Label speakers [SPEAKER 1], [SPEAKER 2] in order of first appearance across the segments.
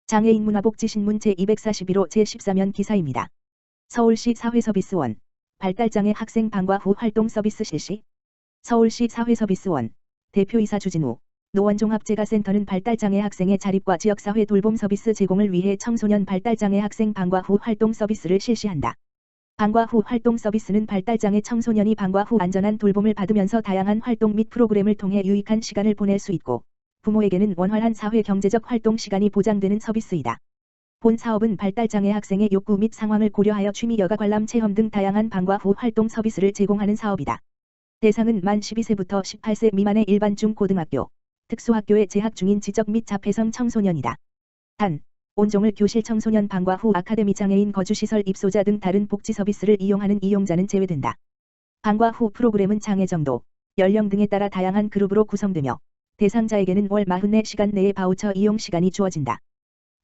[SPEAKER 1] 장애인 문화복지신문 제241호 제14면 기사입니다. 서울시 사회서비스원 발달장애 학생 방과 후 활동 서비스 실시. 서울시 사회서비스원 대표이사 주진우 노원종합재가센터는 발달장애 학생의 자립과 지역사회 돌봄 서비스 제공을 위해 청소년 발달장애 학생 방과 후 활동 서비스를 실시한다. 방과 후 활동 서비스는 발달장애 청소년이 방과 후 안전한 돌봄을 받으면서 다양한 활동 및 프로그램을 통해 유익한 시간을 보낼 수 있고 부모에게는 원활한 사회 경제적 활동 시간이 보장되는 서비스이다. 본 사업은 발달장애 학생의 욕구 및 상황을 고려하여 취미 여가 관람 체험 등 다양한 방과 후 활동 서비스를 제공하는 사업이다. 대상은 만 12세부터 18세 미만의 일반 중고등학교, 특수학교에 재학 중인 지적 및 자폐성 청소년이다. 단, 온종일 교실 청소년 방과 후 아카데미 장애인 거주시설 입소자 등 다른 복지 서비스를 이용하는 이용자는 제외된다. 방과 후 프로그램은 장애 정도, 연령 등에 따라 다양한 그룹으로 구성되며 대상자에게는 월 44시간 내에 바우처 이용 시간이 주어진다.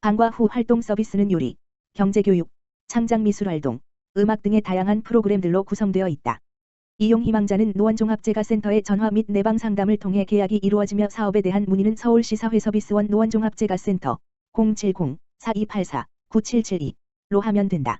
[SPEAKER 1] 방과 후 활동 서비스는 요리, 경제교육, 창작미술활동, 음악 등의 다양한 프로그램들로 구성되어 있다. 이용 희망자는 노원종합재가센터의 전화 및 내방 상담을 통해 계약이 이루어지며 사업에 대한 문의는 서울시 사회서비스원 노원종합재가센터 070-4284-9772로 하면 된다.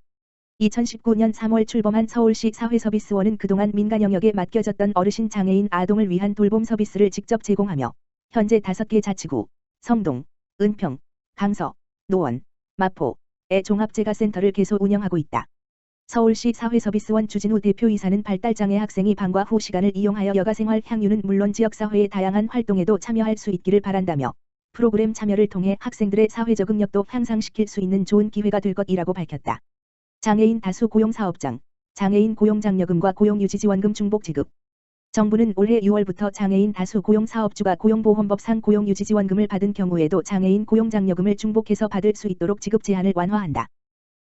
[SPEAKER 1] 2019년 3월 출범한 서울시 사회서비스원은 그동안 민간 영역에 맡겨졌던 어르신 장애인 아동을 위한 돌봄 서비스를 직접 제공하며 현재 5개 자치구, 성동, 은평, 강서, 노원, 마포의 종합재가센터를 계속 운영하고 있다. 서울시 사회서비스원 주진우 대표이사는 발달장애 학생이 방과 후 시간을 이용하여 여가생활 향유는 물론 지역사회의 다양한 활동에도 참여할 수 있기를 바란다며 프로그램 참여를 통해 학생들의 사회적응력도 향상시킬 수 있는 좋은 기회가 될 것이라고 밝혔다. 장애인 다수 고용사업장, 장애인 고용장려금과 고용유지지원금 중복 지급. 정부는 올해 6월부터 장애인 다수 고용사업주가 고용보험법상 고용유지지원금을 받은 경우에도 장애인 고용장려금을 중복해서 받을 수 있도록 지급 제한을 완화한다.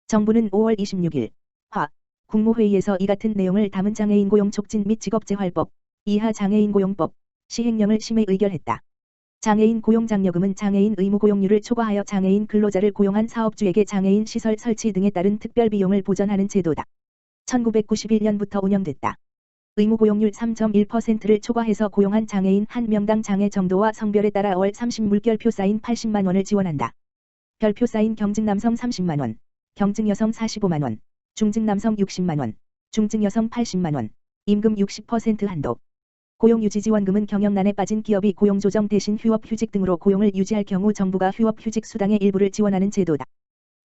[SPEAKER 1] 정부는 5월 26일 국무회의에서 이 같은 내용을 담은 장애인 고용 촉진 및 직업재활법, 이하 장애인 고용법, 시행령을 심의 의결했다. 장애인 고용장려금은 장애인 의무고용률을 초과하여 장애인 근로자를 고용한 사업주에게 장애인 시설 설치 등에 따른 특별비용을 보전하는 제도다. 1991년부터 운영됐다. 의무고용률 3.1%를 초과해서 고용한 장애인 한 명당 장애 정도와 성별에 따라 월 30물결표 사인 80만 원을 지원한다. 별표 사인 경증 남성 30만 원, 경증 여성 45만 원, 중증 남성 60만 원, 중증 여성 80만 원, 임금 60% 한도. 고용유지지원금은 경영난에 빠진 기업이 고용조정 대신 휴업휴직 등으로 고용을 유지할 경우 정부가 휴업휴직 수당의 일부를 지원하는 제도다.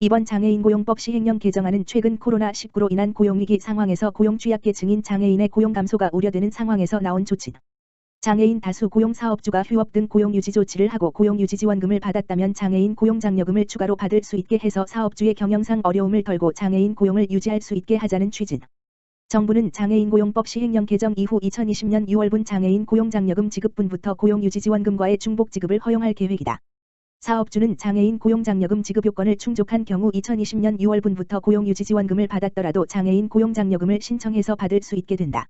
[SPEAKER 1] 이번 장애인 고용법 시행령 개정안은 최근 코로나19로 인한 고용위기 상황에서 고용 취약계층인 장애인의 고용 감소가 우려되는 상황에서 나온 조치다. 장애인 다수 고용사업주가 휴업 등 고용유지 조치를 하고 고용유지지원금을 받았다면 장애인 고용장려금을 추가로 받을 수 있게 해서 사업주의 경영상 어려움을 덜고 장애인 고용을 유지할 수 있게 하자는 취지다. 정부는 장애인 고용법 시행령 개정 이후 2020년 6월분 장애인 고용장려금 지급분부터 고용유지지원금과의 중복지급을 허용할 계획이다. 사업주는 장애인 고용장려금 지급 요건을 충족한 경우 2020년 6월분부터 고용유지지원금을 받았더라도 장애인 고용장려금을 신청해서 받을 수 있게 된다.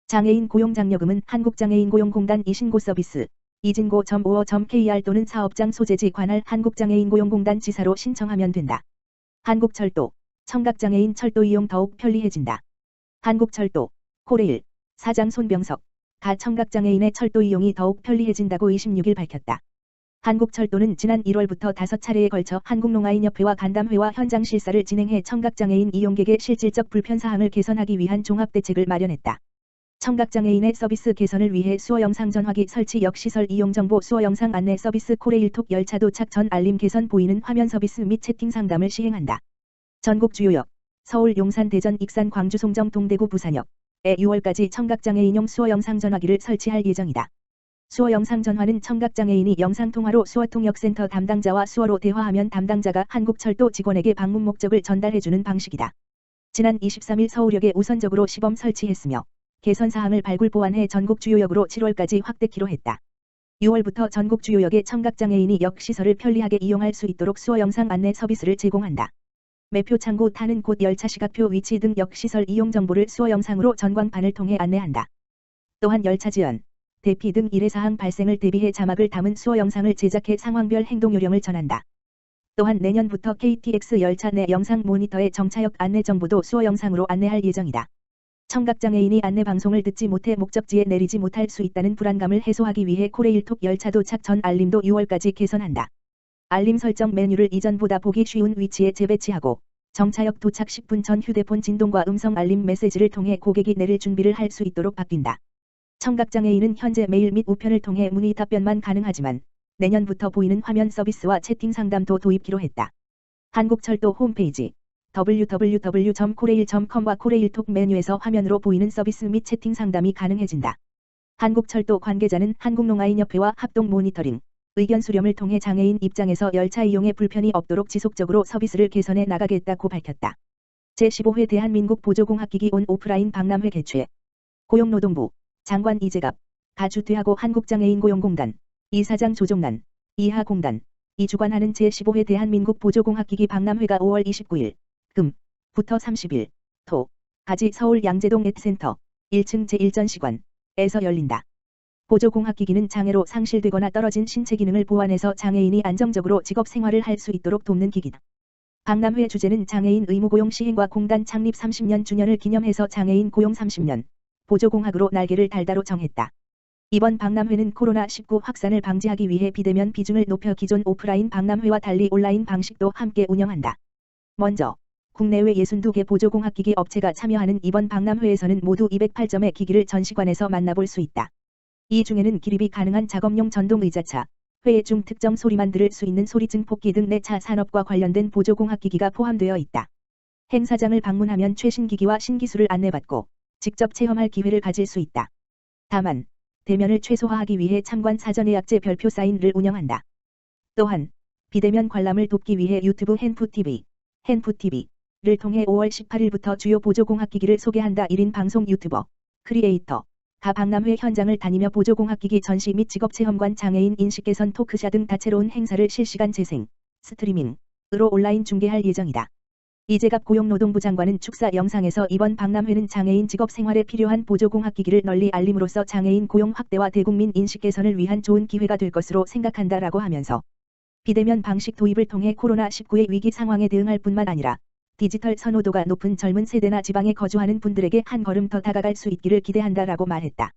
[SPEAKER 1] 장애인 고용장려금은 한국장애인고용공단 이신고서비스, 이진고.5.kr 또는 사업장 소재지 관할 한국장애인고용공단 지사로 신청하면 된다. 한국철도, 청각장애인 철도 이용 더욱 편리해진다. 한국철도, 코레일, 사장 손병석, 가 청각장애인의 철도 이용이 더욱 편리해진다고 26일 밝혔다. 한국철도는 지난 1월부터 5차례에 걸쳐 한국농아인협회와 간담회와 현장 실사를 진행해 청각장애인 이용객의 실질적 불편사항을 개선하기 위한 종합대책을 마련했다. 청각장애인의 서비스 개선을 위해 수어영상 전화기 설치 역시설 이용정보 수어영상 안내 서비스 코레일톡 열차 도착 전 알림 개선 보이는 화면 서비스 및 채팅 상담을 시행한다. 전국 주요역, 서울 용산 대전 익산 광주 송정 동대구 부산역에 6월까지 청각장애인용 수어영상 전화기를 설치할 예정이다. 수어영상 전화는 청각장애인이 영상통화로 수어통역센터 담당자와 수어로 대화하면 담당자가 한국철도 직원에게 방문 목적을 전달해주는 방식이다. 지난 23일 서울역에 우선적으로 시범 설치했으며 개선사항을 발굴 보완해 전국 주요역으로 7월까지 확대키로 했다. 6월부터 전국 주요역의 청각장애인이 역시설을 편리하게 이용할 수 있도록 수어영상 안내 서비스를 제공한다. 매표 창구 타는 곳 열차 시각표 위치 등 역시설 이용 정보를 수어영상으로 전광판을 통해 안내한다. 또한 열차 지연, 대피 등 일회사항 발생을 대비해 자막을 담은 수어 영상을 제작해 상황별 행동 요령을 전한다. 또한 내년부터 KTX 열차 내 영상 모니터의 정차역 안내 정보도 수어 영상으로 안내할 예정이다. 청각장애인이 안내 방송을 듣지 못해 목적지에 내리지 못할 수 있다는 불안감을 해소하기 위해 코레일톡 열차 도착 전 알림도 6월까지 개선한다. 알림 설정 메뉴를 이전보다 보기 쉬운 위치에 재배치하고 정차역 도착 10분 전 휴대폰 진동과 음성 알림 메시지를 통해 고객이 내릴 준비를 할 수 있도록 바뀐다. 청각장애인은 현재 메일 및 우편을 통해 문의 답변만 가능하지만 내년부터 보이는 화면 서비스와 채팅 상담도 도입키로 했다. 한국철도 홈페이지 www.korail.com과 코레일톡 메뉴에서 화면으로 보이는 서비스 및 채팅 상담이 가능해진다. 한국철도 관계자는 한국농아인협회와 합동 모니터링, 의견 수렴을 통해 장애인 입장에서 열차 이용에 불편이 없도록 지속적으로 서비스를 개선해 나가겠다고 밝혔다. 제15회 대한민국 보조공학기기 온 오프라인 박람회 개최. 고용노동부 장관 이재갑, 가주퇴하고 한국장애인고용공단, 이사장 조종난, 이하공단, 이 주관하는 제15회 대한민국 보조공학기기 박람회가 5월 29일, 금,부터 30일, 토, 가지 서울 양재동 앳센터, 1층 제1전시관에서 열린다. 보조공학기기는 장애로 상실되거나 떨어진 신체 기능을 보완해서 장애인이 안정적으로 직업 생활을 할 수 있도록 돕는 기기다. 박람회 주제는 장애인 의무고용 시행과 공단 창립 30년 주년을 기념해서 장애인 고용 30년, 보조공학으로 날개를 달다로 정했다. 이번 박람회는 코로나19 확산을 방지하기 위해 비대면 비중을 높여 기존 오프라인 박람회와 달리 온라인 방식도 함께 운영한다. 먼저 국내외 62개 보조공학기기 업체가 참여하는 이번 박람회에서는 모두 208점의 기기를 전시관에서 만나볼 수 있다. 이 중에는 기립이 가능한 작업용 전동 의자차, 회의 중 특정 소리만 들을 수 있는 소리 증폭기 등 내차 산업과 관련된 보조공학기기가 포함되어 있다. 행사장을 방문하면 최신 기기와 신기술을 안내받고 직접 체험할 기회를 가질 수 있다. 다만 대면을 최소화하기 위해 참관 사전 예약제 별표 사인을 운영한다. 또한 비대면 관람을 돕기 위해 유튜브 헨푸TV를 통해 5월 18일부터 주요 보조공학기기를 소개한다. 1인 방송 유튜버, 크리에이터, 가 박람회 현장을 다니며 보조공학기기 전시 및 직업체험관 장애인 인식 개선 토크쇼 등 다채로운 행사를 실시간 재생, 스트리밍으로 온라인 중계할 예정이다. 이재갑 고용노동부 장관은 축사 영상에서 이번 박람회는 장애인 직업 생활에 필요한 보조공학기기를 널리 알림으로써 장애인 고용 확대와 대국민 인식 개선을 위한 좋은 기회가 될 것으로 생각한다라고 하면서 비대면 방식 도입을 통해 코로나19의 위기 상황에 대응할 뿐만 아니라 디지털 선호도가 높은 젊은 세대나 지방에 거주하는 분들에게 한 걸음 더 다가갈 수 있기를 기대한다라고 말했다.